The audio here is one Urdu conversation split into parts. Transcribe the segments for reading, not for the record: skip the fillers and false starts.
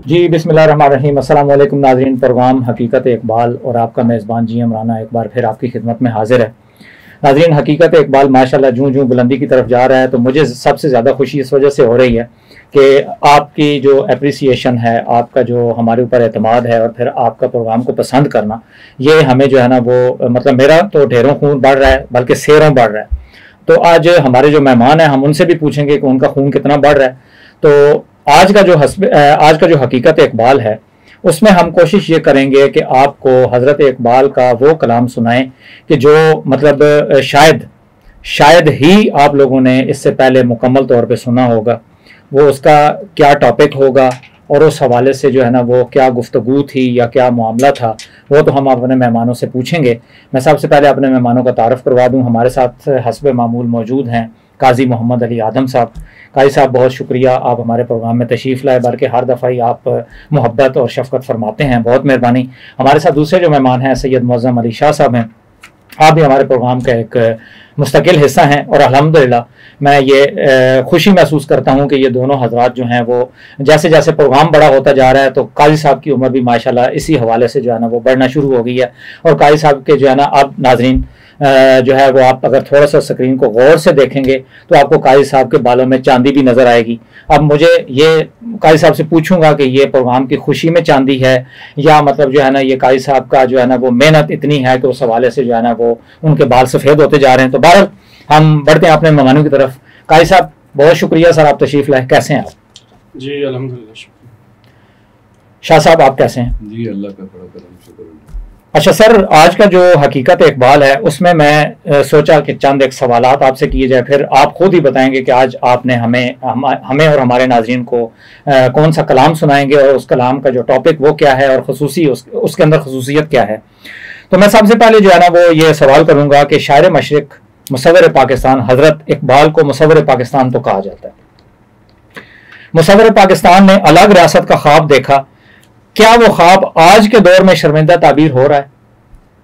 جی بسم اللہ الرحمن الرحیم۔ السلام علیکم ناظرین، پروگرام حقیقت اقبال اور آپ کا میزبان جی عمرانہ ایک بار پھر آپ کی خدمت میں حاضر ہے۔ ناظرین، حقیقت اقبال ماشاءاللہ جوں بلندی کی طرف جا رہا ہے، تو مجھے سب سے زیادہ خوشی اس وجہ سے ہو رہی ہے کہ آپ کی جو اپریسیشن ہے، آپ کا جو ہمارے اوپر اعتماد ہے، اور پھر آپ کا پروگرام کو پسند کرنا، یہ ہمیں جو ہے نا وہ مطلب میرا تو ڈھیروں خون بڑھ رہا ہے بلکہ سیروں بڑھ رہا ہے۔ تو آج ہمارے جو مہمان ہیں ہم ان سے بھی پوچھیں گے کہ ان کا خون کتنا بڑھ رہا ہے۔ تو آج کا جو حقیقت اقبال ہے اس میں ہم کوشش یہ کریں گے کہ آپ کو حضرت اقبال کا وہ کلام سنائیں کہ جو مطلب شاید ہی آپ لوگوں نے اس سے پہلے مکمل طور پہ سنا ہوگا۔ وہ اس کا کیا ٹاپک ہوگا اور اس حوالے سے جو ہے نا وہ کیا گفتگو تھی یا کیا معاملہ تھا، وہ تو ہم اپنے مہمانوں سے پوچھیں گے۔ میں سب سے پہلے اپنے مہمانوں کا تعارف کروا دوں۔ ہمارے ساتھ حسب معمول موجود ہیں قاضی محمد علی آدم صاحب۔ قاضی صاحب بہت شکریہ، آپ ہمارے پروگرام میں تشریف لائے، بلکہ ہر دفعہ ہی آپ محبت اور شفقت فرماتے ہیں، بہت مہربانی۔ ہمارے ساتھ دوسرے جو مہمان ہیں سید معظم علی شاہ صاحب ہیں، آپ بھی ہمارے پروگرام کا ایک مستقل حصہ ہیں، اور الحمدللہ میں یہ خوشی محسوس کرتا ہوں کہ یہ دونوں حضرات جو ہیں وہ جیسے جیسے پروگرام بڑا ہوتا جا رہا ہے تو قاضی صاحب کی عمر بھی ماشاءاللہ اسی حوالے سے جو ہے نا وہ بڑھنا شروع ہو گئی ہے۔ اور قاضی صاحب کے جو ہے نا اب ناظرین جو ہے وہ آپ اگر تھوڑا سا اسکرین کو غور سے دیکھیں گے تو آپ کو قاضی صاحب کے بالوں میں چاندی بھی نظر آئے گی۔ اب مجھے یہ قاضی صاحب سے پوچھوں گا کہ یہ پروگرام کی خوشی میں چاندی ہے یا مطلب جو ہے نا یہ قاضی صاحب کا جو ہے نا وہ محنت اتنی ہے کہ اس حوالے سے جو ہے نا وہ ان کے بال سفید ہوتے جا رہے ہیں۔ تو بہرحال ہم بڑھتے ہیں اپنے مہمانوں کی طرف۔ قاضی صاحب بہت شکریہ سر، آپ تشریف لائے، کیسے ہیں آپ؟ جی الحمدللہ شکریہ۔ شاہ صاحب آپ کیسے ہیں؟ جی اللہ کا بڑا کرم، شکر۔ اچھا سر، آج کا جو حقیقت اقبال ہے اس میں سوچا کہ چند ایک سوالات آپ سے کیے جائے، پھر آپ خود ہی بتائیں گے کہ آج آپ نے ہمیں اور ہمارے ناظرین کو کون سا کلام سنائیں گے اور اس کلام کا جو ٹاپک وہ کیا ہے اور اس کے اندر خصوصیت کیا ہے۔ تو میں سب سے پہلے جو ہے نا وہ یہ سوال کروں گا کہ شاعر مشرق مصور پاکستان حضرت اقبال کو مصور پاکستان تو کہا جاتا ہے۔ مصور پاکستان نے الگ ریاست کا خواب دیکھا، کیا وہ خواب آج کے دور میں شرمندہ تعبیر ہو رہا ہے؟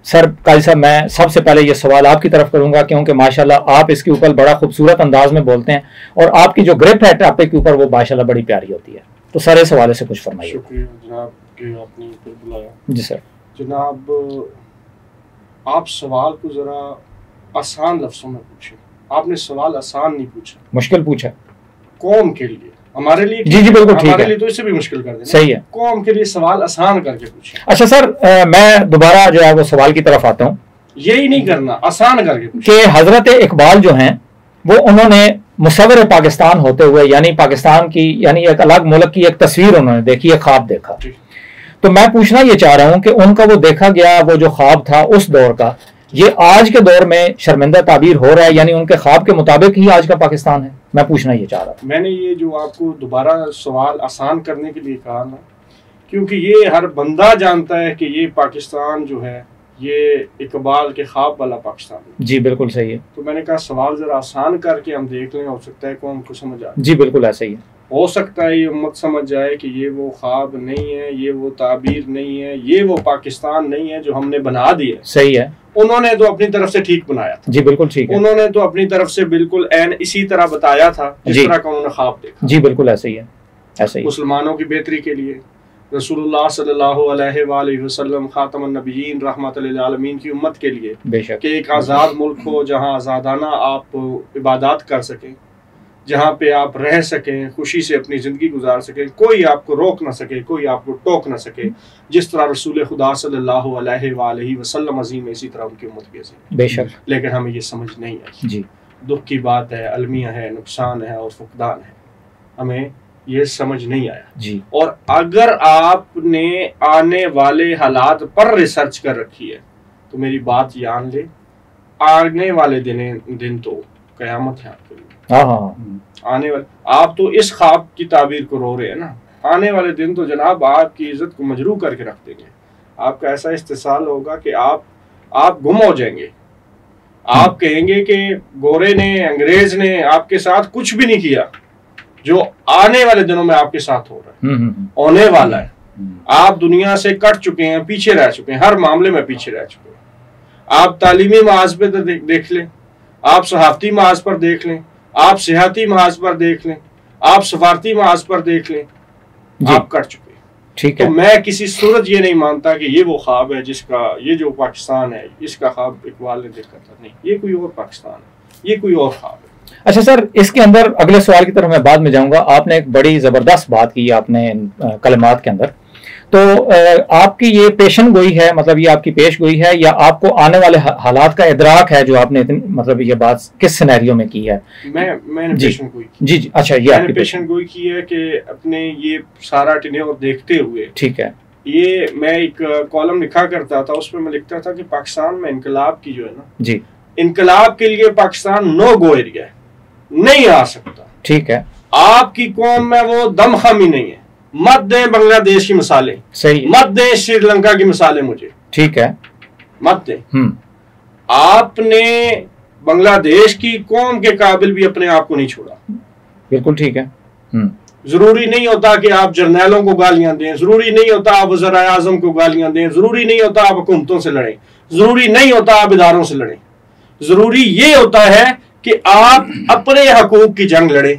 سر قاضی صاحب میں سب سے پہلے یہ سوال آپ کی طرف کروں گا کیونکہ ماشاءاللہ آپ اس کے اوپر بڑا خوبصورت انداز میں بولتے ہیں اور آپ کی جو گرپ ہے ٹاپک کے اوپر وہ ماشاءاللہ بڑی پیاری ہوتی ہے۔ تو سر اس حوالے سے کچھ فرمائیے۔ شکریہ جناب کہ آپ نے بلایا۔ جی سر۔ جناب آپ سوال کو ذرا آسان لفظوں میں پوچھیں۔ آپ نے سوال آسان نہیں پوچھا، مشکل پوچھا۔ قوم کے لیے، ہمارے لیے جی بالکل ٹھیک ہے، ہمارے لیے تو اس سے بھی مشکل کر دیں، صحیح ہے، قوم کے لیے سوال آسان کر کے پوچھیں۔ اچھا سر، میں دوبارہ جو ہے وہ سوال کی طرف آتا ہوں، یہی نہیں کرنا، آسان کر کے پوچھیں کہ حضرت اقبال جو ہیں وہ انہوں نے مصور پاکستان ہوتے ہوئے یعنی پاکستان کی یعنی ایک الگ ملک کی ایک تصویر انہوں نے دیکھی، ایک خواب دیکھا۔ تو میں پوچھنا یہ چاہ رہا ہوں کہ ان کا وہ دیکھا گیا وہ جو خواب تھا اس دور کا، یہ آج کے دور میں شرمندہ تعبیر ہو رہا ہے، یعنی ان کے خواب کے مطابق ہی آج کا پاکستان ہے؟ میں پوچھنا یہ چاہ رہا ہوں۔ میں نے یہ جو آپ کو دوبارہ سوال آسان کرنے کے لیے کہا نا، کیونکہ یہ ہر بندہ جانتا ہے کہ یہ پاکستان جو ہے یہ اقبال کے خواب والا پاکستان ہے۔ جی بالکل صحیح ہے۔ تو میں نے کہا سوال ذرا آسان کر کے ہم دیکھ لیں، ہو سکتا ہے قوم کو سمجھ آئے۔ جی بالکل ایسا ہی ہے، ہو سکتا ہے یہ امت سمجھ جائے کہ یہ وہ خواب نہیں ہے، یہ وہ تعبیر نہیں ہے، یہ وہ پاکستان نہیں ہے جو ہم نے بنا دی ہے۔ صحیح ہے، انہوں نے تو اپنی طرف سے ٹھیک بنایا تھا۔ جی بالکل ٹھیک ہے، انہوں نے تو اپنی طرف سے بالکل عین اسی طرح بتایا تھا جس طرح کا انہوں نے خواب دیکھا۔ جی بالکل ایسا ہی ہے، ایسا ہی۔ مسلمانوں کی بہتری کے لیے رسول اللہ صلی اللہ علیہ وآلہ وسلم خاتم النبیین رحمت للعالمین کی امت کے لیے بے شک کہ ایک آزاد ملک ہو جہاں آزادانہ آپ عبادات کر سکیں، جہاں پہ آپ رہ سکیں، خوشی سے اپنی زندگی گزار سکیں، کوئی آپ کو روک نہ سکے، کوئی آپ کو ٹوک نہ سکے، جس طرح رسول خدا صلی اللہ علیہ وآلہ وسلم عظیم ہے اسی طرح ان کی امت بھی عظیم۔ بے شک، لیکن ہمیں یہ سمجھ نہیں آئی۔ جی دکھ کی بات ہے، المیہ ہے، نقصان ہے اور فقدان ہے، ہمیں یہ سمجھ نہیں آیا۔ جی، اور اگر آپ نے آنے والے حالات پر ریسرچ کر رکھی ہے تو میری بات جان لے، آنے والے دن تو قیامت ہے آپ کے لیے۔ ہاں ہاں، آنے والے آپ تو اس خواب کی تعبیر کو رو رہے ہیں نا، آنے والے دن تو جناب آپ کی عزت کو مجروح کر کے رکھ دیں گے۔ آپ کا ایسا استحصال ہوگا کہ آپ گم ہو جائیں گے۔ آپ کہیں گے کہ گورے نے، انگریز نے آپ کے ساتھ کچھ بھی نہیں کیا جو آنے والے دنوں میں آپ کے ساتھ ہو رہا ہے، ہونے والا ہے۔ آپ دنیا سے کٹ چکے ہیں، پیچھے رہ چکے ہیں، ہر معاملے میں پیچھے رہ چکے ہیں۔ آپ تعلیمی محاذ پہ دیکھ لیں، آپ صحافتی محاذ پر دیکھ لیں، آپ صحتی محاذ پر دیکھ لیں، آپ سفارتی محاذ پر دیکھ لیں، آپ کٹ چکے ہیں۔ ٹھیک ہے. تو میں کسی صورت یہ نہیں مانتا کہ یہ وہ خواب ہے جس کا یہ جو پاکستان ہے اس کا خواب اقبال نے دیکھا تھا. نہیں، یہ کوئی اور پاکستان ہے، یہ کوئی اور خواب ہے. اچھا سر، اس کے اندر اگلے سوال کی طرف میں بعد میں جاؤں گا. آپ نے ایک بڑی زبردست بات کی آپ نے کلمات کے اندر، تو آپ کی یہ پیشن گوئی ہے، مطلب یہ آپ کی پیش گوئی ہے، یا آپ کو آنے والے حالات کا ادراک ہے جو آپ نے مطلب یہ بات کس سینیریو میں کی ہے؟ میں نے پیشن گوئی کی. جی جی، اچھا، یہ میں نے پیشن گوئی کی ہے کہ اپنے یہ سارا ٹینیور دیکھتے ہوئے، ٹھیک ہے، یہ میں ایک کالم لکھا کرتا تھا، اس میں میں لکھتا تھا کہ پاکستان میں انقلاب کی جو ہے نا، جی، انقلاب کے لیے پاکستان نو گو ایریا ہے، نہیں آ سکتا. ٹھیک ہے، آپ کی قوم میں وہ دم خمی نہیں ہے. مت دیں بنگلہ دیش کی مثالیں، صحیح، مت دیں سری لنکا کی مثالیں مجھے، ٹھیک ہے، مت دیں. آپ نے بنگلہ دیش کی قوم کے قابل بھی اپنے آپ کو نہیں چھوڑا. بالکل ٹھیک ہے. ضروری نہیں ہوتا کہ آپ جرنیلوں کو گالیاں دیں، ضروری نہیں ہوتا آپ وزراء اعظم کو گالیاں دیں، ضروری نہیں ہوتا آپ حکومتوں سے لڑیں، ضروری نہیں ہوتا آپ اداروں سے لڑیں. ضروری یہ ہوتا ہے کہ آپ اپنے حقوق کی جنگ لڑیں،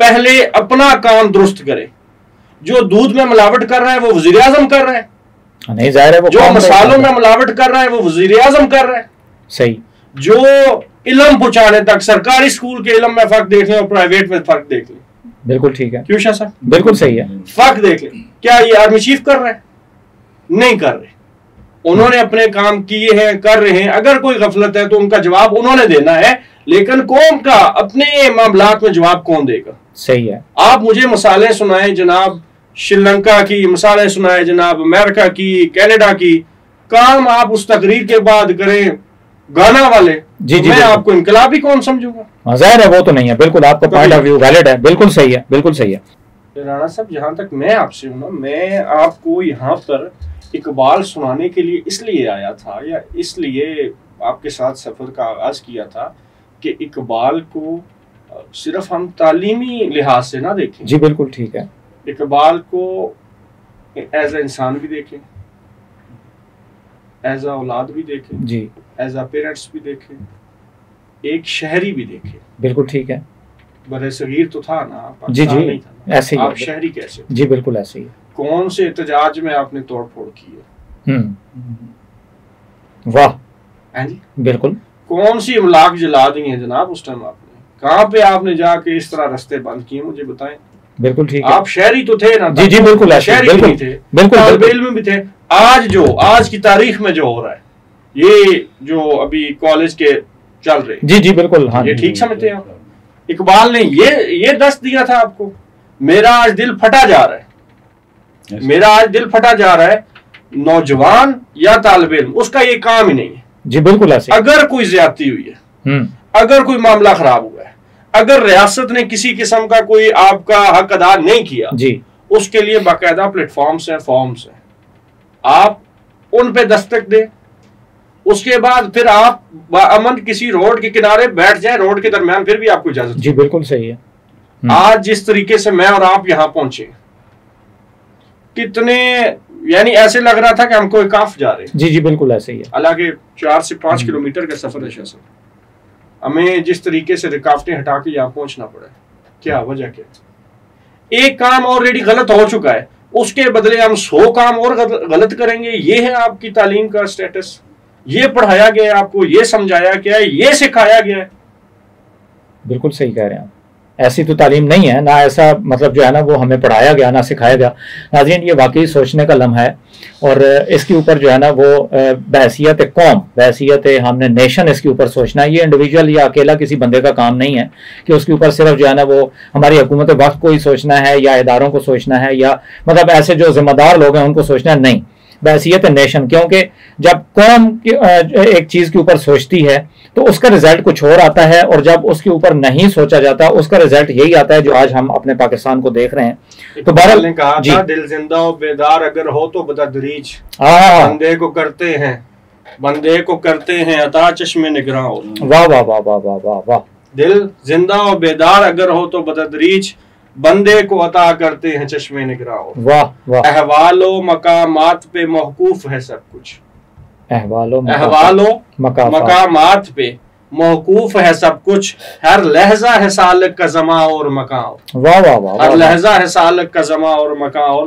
پہلے اپنا کام درست کریں. جو دودھ میں ملاوٹ کر رہا ہے وہ وزیر اعظم کر رہا ہے، نہیں ظاہر ہے، وہ جو مسالوں میں ملاوٹ کر رہا ہے وہ وزیر اعظم کر رہا ہے. صحیح. جو علم پہنچانے تک سرکاری اسکول کے علم میں فرق دیکھ لیں اور پرائیویٹ میں فرق دیکھ لیں. بالکل ٹھیک ہے. کیوں شاہ صاحب؟ بالکل صحیح ہے. فرق دیکھ لیں. کیا یہ آرمی چیف کر رہا ہے؟ نہیں کر رہے. انہوں نے اپنے کام کیے ہیں، کر رہے ہیں. اگر کوئی غفلت ہے تو ان کا جواب انہوں نے دینا ہے، لیکن قوم کا اپنے معاملات میں جواب کون دے گا؟ صحیح ہے. آپ مجھے مثالیں سنائیں جناب شری لنکا کی، مثالیں سنائیں جناب امریکہ کی، کینیڈا کی. کام آپ اس تقریر کے بعد کریں گانا والے، جی جی، میں آپ کو انقلابی کون سمجھوں گا؟ ظاہر ہے وہ تو نہیں ہے. بالکل آپ کا پوائنٹ آف ویو ویلڈ ہے. بالکل صحیح ہے، بالکل صحیح ہے. رانا صاحب، جہاں تک میں آپ سے ہوں نا، میں آپ کو یہاں پر اقبال سنانے کے لیے اس لیے آیا تھا، یا اس لیے آپ کے ساتھ سفر کا آغاز کیا تھا کہ اقبال کو صرف ہم تعلیمی لحاظ سے نہ دیکھیں. جی بالکل ٹھیک ہے. اقبال کو ایز اے انسان بھی دیکھیں، ایز اے اولاد بھی دیکھیں، جی، ایز اے پیرنٹس بھی دیکھیں، ایک شہری بھی دیکھیں. بالکل ٹھیک ہے. برے صغیر تو تھا نا، جی جی، نہیں تھا. ایسے ہی آپ شہری کیسے؟ جی بالکل ایسے ہی. کون سے احتجاج میں آپ نے توڑ پھوڑ کی ہے؟ واہ، ہاں جی، بالکل. کون سی املاک جلا دی ہیں جناب اس ٹائم آپ نے؟ کہاں پہ آپ نے جا کے اس طرح رستے بند کیے؟ مجھے بتائیں. بالکل ٹھیک ہے. آپ شہری تو تھے نا؟ جی جی بالکل، شہری بھی تھے، طالب علم بھی تھے. آج کی تاریخ میں جو ہو رہا ہے، یہ جو ابھی کالج کے چل رہے، جی جی بالکل، ہاں، یہ ٹھیک سمجھتے ہیں آپ؟ اقبال نے یہ دست دیا تھا آپ کو. میرا آج دل پھٹا جا رہا ہے، میرا آج دل پھٹا جا رہا ہے. نوجوان یا طالب علم، اس کا یہ کام ہی نہیں ہے. جی بالکل ایسے. اگر کوئی زیادتی ہوئی ہے، اگر کوئی معاملہ خراب ہوا ہے، اگر ریاست نے کسی قسم کا کوئی آپ کا حق ادا نہیں کیا، جی، اس کے لیے باقاعدہ پلیٹ فارمز ہیں، فارمز ہیں. آپ ان پہ دستک دیں. اس کے بعد پھر آپ باامن کسی روڈ کے کنارے بیٹھ جائیں، روڈ کے درمیان، پھر بھی آپ کو اجازت. جی بالکل صحیح ہے. آج جس طریقے سے میں اور آپ یہاں پہنچے، کتنے یعنی ایسے لگ رہا تھا کہ ہم کوئی کاف جا رہے ہیں. جی جی بالکل ایسے ہی ہے. حالانکہ 4 سے 5 کلومیٹر کا سفر ہے شاہ صاحب. ہمیں جس طریقے سے رکاوٹیں ہٹا کے یہاں پہنچنا پڑا ہے، کیا وجہ کیا؟ ایک کام آلریڈی غلط ہو چکا ہے، اس کے بدلے ہم 100 کام اور غلط کریں گے. یہ ہے آپ کی تعلیم کا سٹیٹس. یہ پڑھایا گیا ہے آپ کو، یہ سمجھایا گیا ہے، یہ سکھایا گیا ہے. بالکل صحیح کہہ رہے ہیں آپ. ایسی تو تعلیم نہیں ہے، نہ ایسا مطلب جو ہے نا وہ ہمیں پڑھایا گیا، نہ سکھایا گیا. ناظرین، یہ واقعی سوچنے کا لمحہ ہے، اور اس کے اوپر جو ہے نا وہ بحیثیت قوم، بحیثیت ہم نے نیشن اس کے اوپر سوچنا ہے. یہ انڈیویجول یا اکیلا کسی بندے کا کام نہیں ہے کہ اس کے اوپر صرف جو ہے نا وہ ہماری حکومت وقت کو ہی سوچنا ہے، یا اداروں کو سوچنا ہے، یا مطلب ایسے جو ذمہ دار لوگ ہیں ان کو سوچنا ہے. نہیں، بحیثیت نیشن. کیونکہ جب قوم ایک چیز کے اوپر سوچتی ہے تو اس کا رزلٹ کچھ اور آتا ہے، اور جب اس کے اوپر نہیں سوچا جاتا اس کا رزلٹ یہی آتا ہے جو آج ہم اپنے پاکستان کو دیکھ رہے ہیں. تو بہرحال نے کہا تھا، دل زندہ و بیدار اگر ہو تو بتدریج بندے کو کرتے ہیں عطا چشم نگراں. واہ واہ واہ واہ واہ واہ واہ. دل زندہ و بیدار اگر ہو تو بتدریج بندے کو عطا کرتے ہیں چشم نگراں. واہ واہ. احوال و مقامات پہ موقوف ہے سب کچھ. احوال و مقامات پہ موقوف ہے سب کچھ. ہر لہجہ ہے سالک کا زماں اور مکان. واہ واہ واہ. ہر لہجہ ہے سالک کا زماں اور مکان.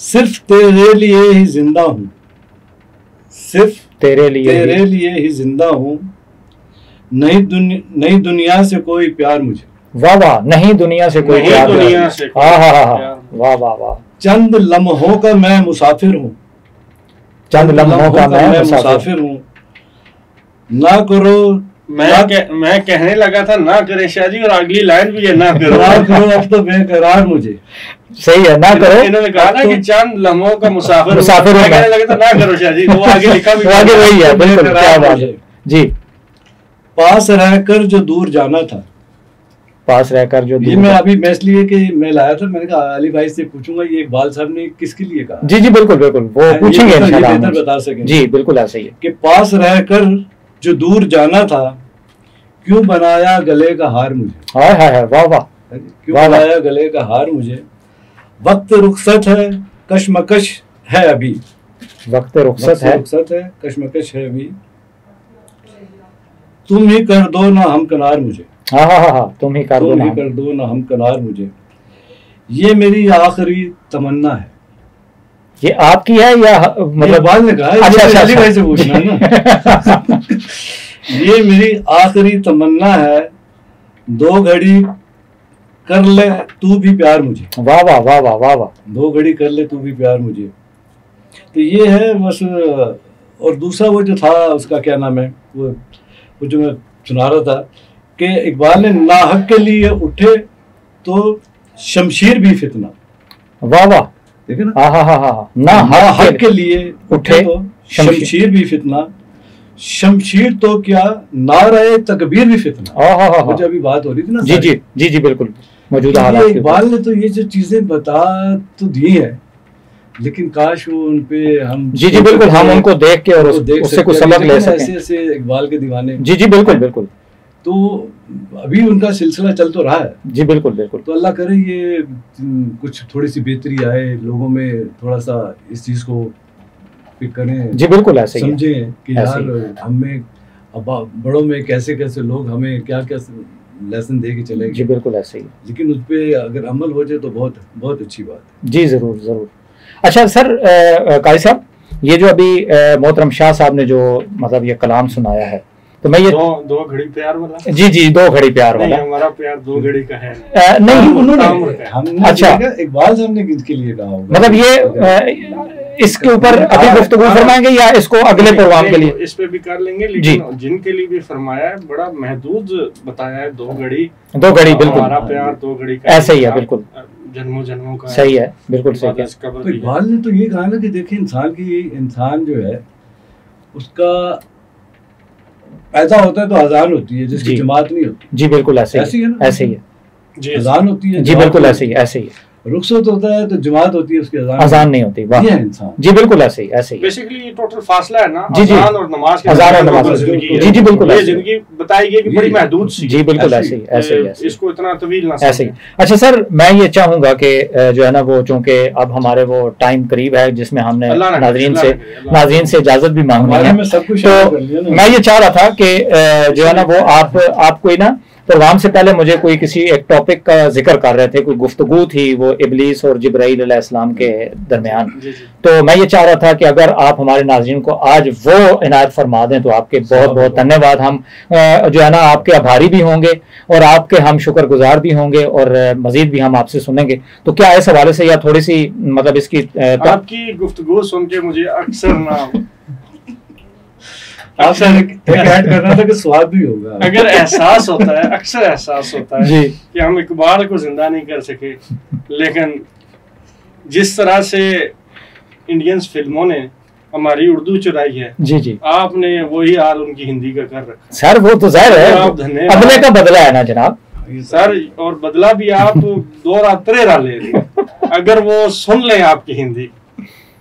صرف تیرے لیے ہی زندہ ہوں، صرف تیرے لیے ہی زندہ ہوں، نئی دنیا سے کوئی پیار مجھے، واہ واہ، نہیں دنیا سے کوئی پیار، ہاں ہاں ہاں، واہ واہ واہ، چند لمحوں کا میں مسافر ہوں، چند لمحوں کا میں مسافر ہوں، نہ کرو، میں کہنے لگا تھا نہ کرے شاہ جی، اور اگلی لائن بھی ہے نہ کرو اب تو بے قرار مجھے، صحیح ہے، نہ کرو، انہوں نے کہا نا کہ چند لمحوں کا مسافر میں کہنے لگا تھا نہ کرو شاہ جی، وہ آگے لکھا بھی آگے وہی ہے، بالکل، کیا بات ہے جی، پاس رہ کر جو دور جانا تھا، پاس رہ کر جو یہ میں ابھی میں اس لیے کہ میں لایا تھا، میں نے کہا علی بھائی سے پوچھوں گا یہ اقبال صاحب نے کس کے لیے کہا، جی جی بالکل بالکل، وہ پوچھیں گے انشاءاللہ، بہتر بتا سکیں جی بالکل ایسا ہی ہے کہ پاس رہ کر جو دور جانا تھا، کیوں بنایا گلے کا ہار مجھے، ہائے ہائے، واہ واہ، کیوں بنایا گلے کا ہار مجھے، وقت رخصت ہے کشمکش ہے ابھی، وقت رخصت ہے کشمکش ہے ابھی، تم ہی کر دو نہ ہم کنار مجھے، ہاں ہاں ہاں، تم ہی کر دو نہ ہم کنار مجھے، یہ میری آخری تمنا ہے، یہ آپ کی ہے یا مطلب بعد نے کہا اچھا علی بھائی سے پوچھنا نا، یہ میری آخری تمنا ہے، دو گھڑی کر لے تو بھی پیار مجھے، واہ واہ واہ واہ واہ واہ، دو گھڑی کر لے تو بھی پیار مجھے، تو یہ ہے بس۔ اور دوسرا وہ جو تھا اس کا کیا نام ہے، وہ جو میں سنا رہا تھا کہ اقبال نے ناحق کے لیے اٹھے تو شمشیر بھی فتنہ، واہ واہ، دیکھیں نا، ہاں ہاں ہاں، ناحق کے لیے اٹھے تو شمشیر بھی فتنہ، شمشیر تو کیا نعرہ تکبیر بھی فتنہ، مجھے ابھی بات ہو رہی تھی نا، جی جی جی جی بالکل، موجودہ حالات اقبال نے تو یہ جو چیزیں بتا تو دی ہے، لیکن کاش وہ ان پہ ہم جی جی بالکل ہم ان کو دیکھ کے اور اس سے کچھ سبق لے سکیں، ایسے ایسے اقبال کے دیوانے، جی جی بالکل بالکل، تو ابھی ان کا سلسلہ چل تو رہا ہے، جی بالکل بالکل، تو اللہ کرے یہ کچھ تھوڑی سی بہتری آئے، لوگوں میں تھوڑا سا اس چیز کو پک کریں، جی بالکل ایسے ہی سمجھیں کہ یار ہمیں بڑوں میں کیسے کیسے لوگ ہمیں کیا کیا لیسن دے کے چلے گئے، جی بالکل ایسے ہی، لیکن اس پہ اگر عمل ہو جائے تو بہت بہت اچھی بات ہے، جی ضرور ضرور۔ اچھا سر قاری صاحب، یہ جو ابھی محترم شاہ صاحب نے جو مطلب یہ کلام سنایا ہے، تو میں یہ دو گھڑی پیار والا، جی جی دو گھڑی پیار والا، ہمارا پیار دو گھڑی کا ہے نہیں، انہوں نے اچھا اقبال صاحب نے کس کے لیے کہا ہوگا، مطلب یہ اس کے اوپر ابھی گفتگو فرمائیں گے یا اس کو اگلے پروگرام کے لیے اس پہ بھی کر لیں گے، لیکن جن کے لیے بھی فرمایا ہے بڑا محدود بتایا ہے، دو گھڑی بالکل، ہمارا پیار دو گھڑی کا ایسے ہی ہے، بالکل جنموں کا صحیح ہے، بالکل صحیح ہے۔ تو اقبال نے تو یہ کہا نا کہ دیکھیں انسان جو ہے اس کا پیدا ہوتا ہے تو اذان ہوتی ہے جس کی جماعت نہیں ہوتی، جی بالکل ایسے ہی ہے، اذان ہوتی ہے، جی بالکل ایسے ہی، رخصت ہوتا ہے تو جماعت ہوتی ہے، اس کی اذان نہیں ہوتی، یہ ہے انسان، جی بالکل ایسے ہی، بیسیکلی یہ ٹوٹل فاصلہ ہے نا، جی اذان اور نماز جی جی بالکل یہ زندگی بتائی گئی کہ بڑی محدود سی، جی بالکل ایسے ہی، اس کو اتنا طویل نہ ایسے ہی۔ اچھا سر، میں یہ چاہوں گا کہ جو ہے نا وہ چونکہ اب ہمارے وہ ٹائم قریب ہے جس میں ہم نے ناظرین سے اجازت بھی مانگنی ہے، تو میں یہ چاہ رہا تھا کہ جو ہے نا وہ آپ کوئی نا پروگرام سے پہلے مجھے کوئی کسی ایک ٹاپک کا ذکر کر رہے تھے، کوئی گفتگو تھی وہ ابلیس اور جبرائیل علیہ السلام کے درمیان، تو میں یہ چاہ رہا تھا کہ اگر آپ ہمارے ناظرین کو آج وہ عنایت فرما دیں تو آپ کے بہت بہت دھنیہ واد، ہم جو ہے نا آپ کے آبھاری بھی ہوں گے اور آپ کے ہم شکر گزار بھی ہوں گے، اور مزید بھی ہم آپ سے سنیں گے، تو کیا اس حوالے سے یا تھوڑی سی مطلب اس کی آپ کی گفتگو سن کے مجھے اکثر ایڈ کرنا تھا کہ سواد بھی ہوگا، اگر اکثر احساس ہوتا ہے کہ ہم اقبال کو زندہ نہیں کر سکے، لیکن جس طرح سے انڈینز فلموں نے ہماری اردو چرائی ہے، جی جی آپ نے وہی حال ان کی ہندی کا کر رکھا سر، وہ تو ظاہر ہے بدلے کا بدلہ ہے نا جناب سر، اور بدلہ بھی آپ دو رات ترے را لے رہے ہیں، اگر وہ سن لیں آپ کی ہندی،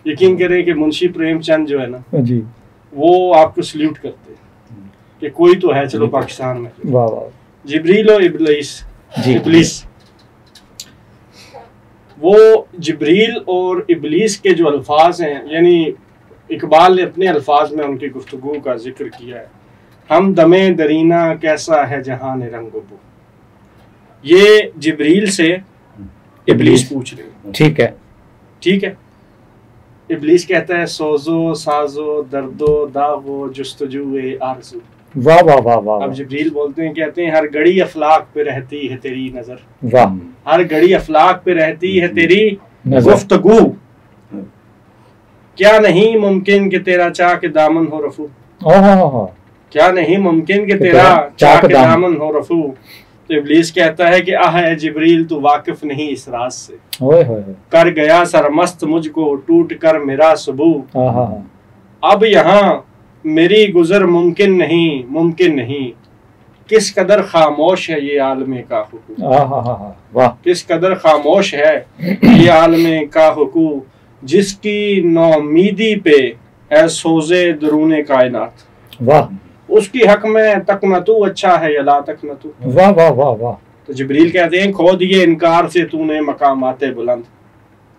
یقین کریں کہ منشی پریم چند جو ہے نا جی وہ آپ کو سلیوٹ کرتے کہ کوئی تو ہے چلو پاکستان میں، واہ واہ، جبریل اور ابلیس، وہ جبریل اور ابلیس کے جو الفاظ ہیں، یعنی اقبال نے اپنے الفاظ میں ان کی گفتگو کا ذکر کیا ہے، ہم دمے درینہ کیسا ہے جہان رنگ و بو، یہ جبریل سے ابلیس پوچھ رہے ہیں، ٹھیک ہے، ابلیس کہتا ہے سوزو سازو دردو داغو جستجوئے آرزو. واہ واہ واہ واہ. اب جبریل بولتے ہیں، کہتے ہیں ہر گھڑی افلاک پہ رہتی ہے تیری نظر. واہ. ہر گھڑی افلاک پہ رہتی ہے تیری نظر. گفتگو. کیا نہیں ممکن کہ تیرا چاک دامن ہو رفو. کیا نہیں ممکن کہ تیرا چاک دامن ہو رفو. تو ابلیس کہتا ہے کہ آہ اے جبریل تو واقف نہیں اس راز سے. کر گیا سرمست مجھ کو ٹوٹ کر میرا سبو. اب یہاں میری گزر ممکن نہیں. کس قدر خاموش ہے یہ عالم کا حقوق. کس قدر خاموش ہے یہ عالم کا حقوق. جس کی نومیدی پہ اے سوزے درون کائنات. واہ. اس کی حق میں تک نہ تو اچھا ہے یا لا تک نہ تو. واہ واہ واہ واہ. تو جبریل کہتے ہیں کھو دیے انکار سے تو نے مقامات بلند.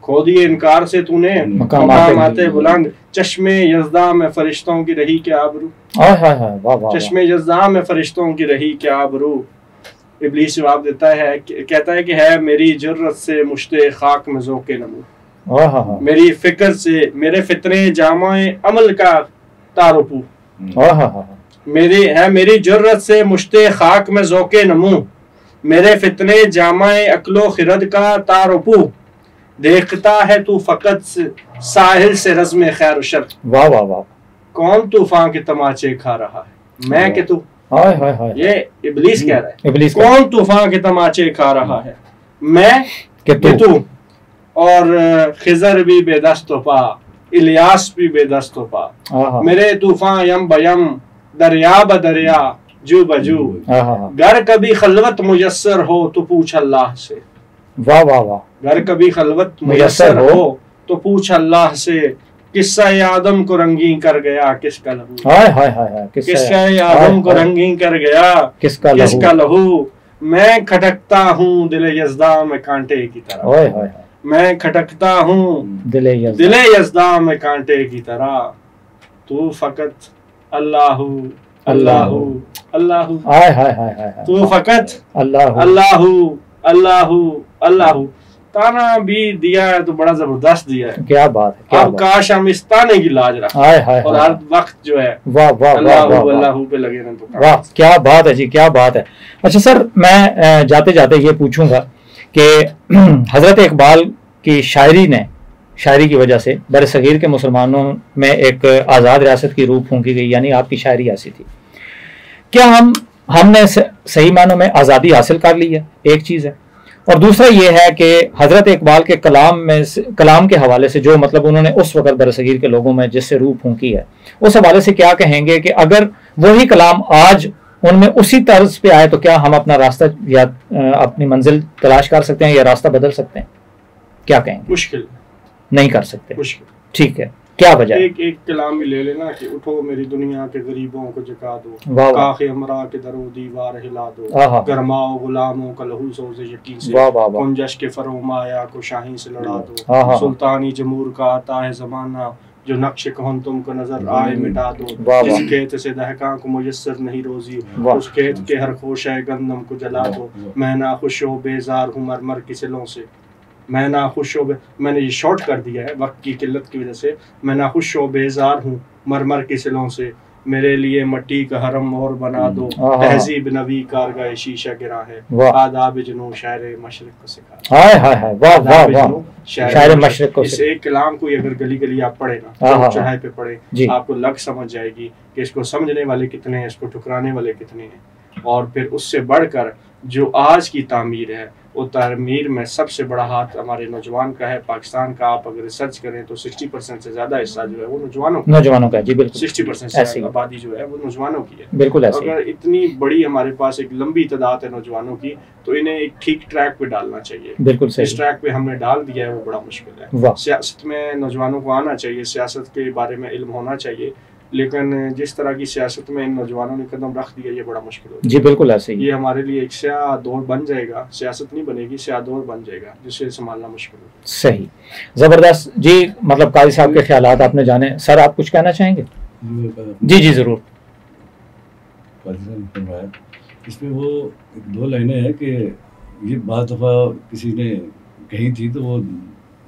کھو دیے انکار سے تو نے مقامات بلند. چشم یزداں میں فرشتوں کی رہی کیا آبرو. چشم یزداں میں فرشتوں کی رہی کیا آبرو. ابلیس جواب دیتا ہے، کہتا ہے کہ ہے میری جرت سے مشت خاک میں ذوق نمو. میری فکر سے میرے فطرے جامع عمل کا تارپو. میری جرت سے مشت خاک میں ذوق نمو. میرے فتنے جامع عقل و خرد کا تارپو. دیکھتا ہے تو فقط ساحل سے رزم خیر و شر. واہ واہ واہ. کون طوفان کے تماچے کھا رہا ہے میں کہ تو. یہ ابلیس کہہ رہا ہے. کون طوفان کے تماچے کھا رہا ہے میں کہ تو. اور خضر بھی بے دست و پا، الیاس بھی بے دست و پا. میرے طوفان یم بیم دریا بدریا جو بجو. گر کبھی خلوت میسر ہو تو پوچھ اللہ سے. واہ واہ واہ. گر کبھی خلوت میسر ہو تو پوچھ اللہ سے. قصہ آدم کو رنگین کر گیا کس کا لہو. قصہ آدم کو رنگین کر گیا کس کا لہو. میں کھٹکتا ہوں دل یزداں میں کانٹے کی طرح. میں کھٹکتا ہوں دل یزداں میں کانٹے کی طرح. تو فقط اللہ اللہ اللہ. تو فقط اللہ اللہ اللہ. تانا بھی دیا ہے تو بڑا زبردست دیا ہے. کیا بات ہے. اب کاش ہم اس تانے کی لاج رکھیں اور ہر وقت جو ہے اللہ اللہ پہ لگے رہیں. تو واہ کیا بات ہے جی، کیا بات ہے. اچھا سر، میں جاتے جاتے یہ پوچھوں گا کہ حضرت اقبال کی شاعری کی وجہ سے برصغیر کے مسلمانوں میں ایک آزاد ریاست کی روح پھونکی گئی، یعنی آپ کی شاعری ایسی تھی. کیا ہم نے صحیح معنوں میں آزادی حاصل کر لی ہے؟ ایک چیز ہے. اور دوسرا یہ ہے کہ حضرت اقبال کے کلام کے حوالے سے جو مطلب انہوں نے اس وقت برصغیر کے لوگوں میں جس سے روح پھونکی ہے، اس حوالے سے کیا کہیں گے کہ اگر وہی کلام آج ان میں اسی طرز پہ آئے تو کیا ہم اپنا راستہ یا اپنی منزل تلاش کر سکتے ہیں یا راستہ بدل سکتے ہیں؟ کیا کہیں گے؟ مشکل نہیں کر سکتے. مشکل. ٹھیک ہے، کیا وجہ ہے؟ ایک کلام بھی لے لینا کہ اٹھو میری دنیا کے غریبوں کو جگا دو. کاخ امرا کے درو دیوار ہلا دو. گرماؤ غلاموں کا لہو سوز یقین سے. کنجش کے فرومایا کو شاہین سے لڑا دو. سلطانی جمہور کا آتا ہے زمانہ جو نقش کہن تم کو نظر آئے مٹا دو. جس کھیت سے دہقاں کو میسر نہیں روزی اس کھیت کے ہر خوشہ گندم کو جلا دو. میں نہ خوش و بیزار ہوں مرمر کی سلوں سے. میں نہ خوش و میں نے یہ شارٹ کر دیا ہے وقت کی قلت کی وجہ سے. میں نہ خوش و بیزار ہوں مرمر کی سلوں سے. میرے لیے مٹی کا حرم اور بنا دو. تہذیب نبی کارگاہ شیشہ گرا ہے. آداب جنوں شاعر مشرق کو سکھا. شاعر مشرق کو. اس ایک کلام کو اگر گلی گلی آپ پڑھے نا، چڑھائی پہ پڑھے، آپ کو لگ سمجھ جائے گی کہ اس کو سمجھنے والے کتنے ہیں، اس کو ٹھکرانے والے کتنے ہیں. اور پھر اس سے بڑھ کر جو آج کی تعمیر ہے، وہ تعمیر میں سب سے بڑا ہاتھ ہمارے نوجوان کا ہے. پاکستان کا آپ اگر ریسرچ کریں تو 60% سے زیادہ حصہ جو ہے وہ نوجوانوں کا ہے. جی بالکل 60% سے آبادی جو ہے وہ نوجوانوں کی ہے. بالکل ایسے. اگر اتنی بڑی ہمارے پاس ایک لمبی تعداد ہے نوجوانوں کی تو انہیں ایک ٹھیک ٹریک پہ ڈالنا چاہیے. بالکل صحیح. اس ٹریک پہ ہم نے ڈال دیا ہے وہ بڑا مشکل ہے. سیاست میں نوجوانوں کو آنا چاہیے، سیاست کے بارے میں علم ہونا چاہیے، لیکن جس طرح کی سیاست میں ان نوجوانوں نے قدم رکھ دیا یہ بڑا مشکل ہوگا. جی بالکل ایسے ہی. یہ ہمارے لیے ایک سیاہ دور بن جائے گا. سیاست نہیں بنے گی، سیاہ دور بن جائے گا جسے سنبھالنا مشکل ہوگا. صحیح، زبردست. جی مطلب قاضی صاحب کے خیالات آپ نے جانے. سر آپ کچھ کہنا چاہیں گے؟ جی ضرور. اس میں وہ دو لائنیں ہیں کہ یہ بعض دفعہ کسی نے کہی تھی تو وہ